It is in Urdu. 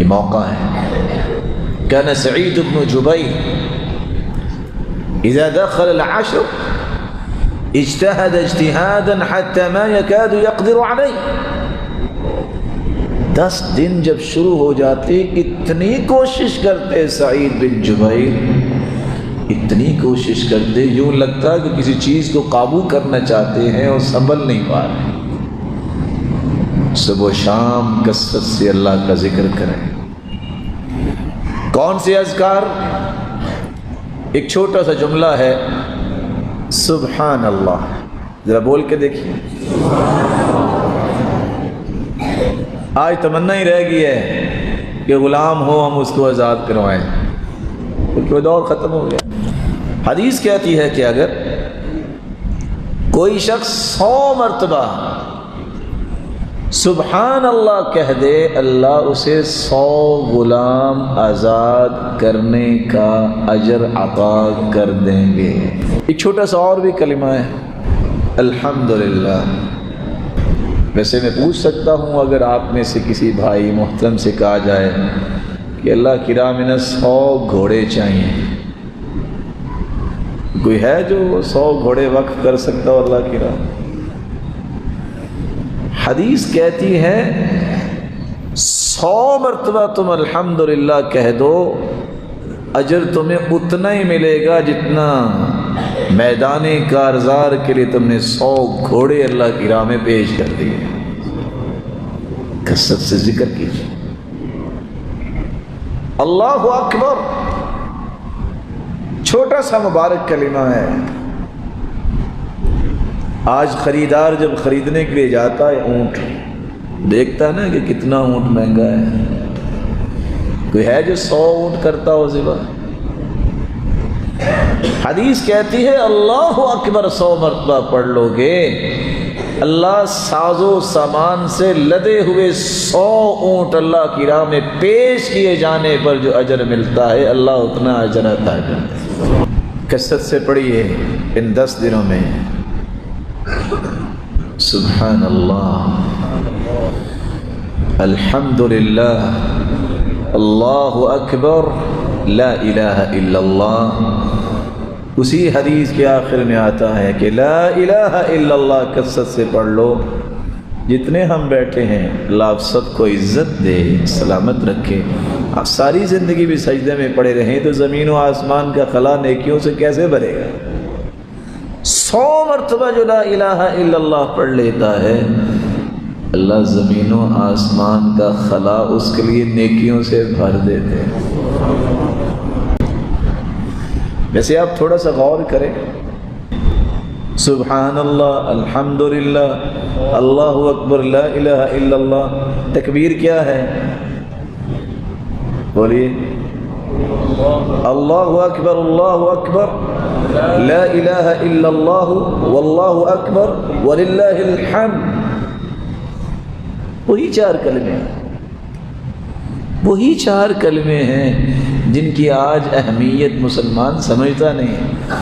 یہ موقع ہے. كان سعید بن جبیر اذا دخل العشر اجتهد اجتهادا حتى ما يكاد يقدر عليه. 10 دن جب شروع ہو جاتے اتنی کوشش کرتے سعید بن جبیر، اتنی کوشش کرتے یوں لگتا کہ کسی چیز کو قابو کرنا چاہتے ہیں اور سنبھل نہیں پا رہے. صبح و شام کثرت سے اللہ کا ذکر کریں. کون سے اذکار؟ ایک چھوٹا سا جملہ ہے، سبحان اللہ. ذرا بول کے دیکھیے. آج تمنا ہی رہ گئی ہے کہ غلام ہو ہم اس کو آزاد کروائیں، کیونکہ وہ دور ختم ہو گیا. حدیث کہتی ہے کہ اگر کوئی شخص 100 مرتبہ سبحان اللہ کہہ دے، اللہ اسے 100 غلام آزاد کرنے کا اجر عطا کر دیں گے. ایک چھوٹا سا اور بھی کلمہ ہے، الحمدللہ. ویسے میں پوچھ سکتا ہوں اگر آپ میں سے کسی بھائی محترم سے کہا جائے کہ اللہ کی راہ میں 100 گھوڑے چاہیے، کوئی ہے جو 100 گھوڑے وقف کر سکتا ہو اللہ کی راہ؟ حدیث کہتی ہے 100 مرتبہ تم الحمدللہ کہہ دو، اجر تمہیں اتنا ہی ملے گا جتنا میدان کارزار کے لیے تم نے 100 گھوڑے اللہ کی راہ میں پیش کر دیے. کثرت سے ذکر کیجیے. اللہ اکبر چھوٹا سا مبارک کلمہ ہے. آج خریدار جب خریدنے کے لیے جاتا ہے اونٹ، دیکھتا ہے نا کہ کتنا اونٹ مہنگا ہے. کوئی ہے جو 100 اونٹ کرتا ہو ذبح؟ حدیث کہتی ہے اللہ اکبر 100 مرتبہ پڑھ لو گے، اللہ ساز و سامان سے لدے ہوئے 100 اونٹ اللہ کی راہ میں پیش کیے جانے پر جو اجر ملتا ہے اللہ اتنا اجر عطا کرتا ہے. کثرت سے پڑھیے ان 10 دنوں میں سبحان اللہ، الحمدللہ، اللہ اکبر، لا الہ الا اللہ. اسی حدیث کے آخر میں آتا ہے کہ لا الہ الا اللہ کثرت سے پڑھ لو. جتنے ہم بیٹھے ہیں اللہ آپ سب کو عزت دے، سلامت رکھے. آپ ساری زندگی بھی سجدے میں پڑے رہیں تو زمین و آسمان کا خلا نیکیوں سے کیسے بھرے گا؟ 100 مرتبہ جو لا الہ الا اللہ پڑھ لیتا ہے اللہ زمین و آسمان کا خلا اس کے لیے نیکیوں سے بھر دیتے ہیں. ویسے آپ تھوڑا سا غور کریں، سبحان اللہ، الحمدللہ، اللہ اکبر، لا الہ الا اللہ. تکبیر کیا ہے؟ بولیے اللہ اکبر، اللہ اکبر، لا الہ الا اللہ، واللہ اکبر، وللہ الحمد. وہی 4 کلمے ہیں، وہی 4 کلمے ہیں جن کی آج اہمیت مسلمان سمجھتا نہیں ہے.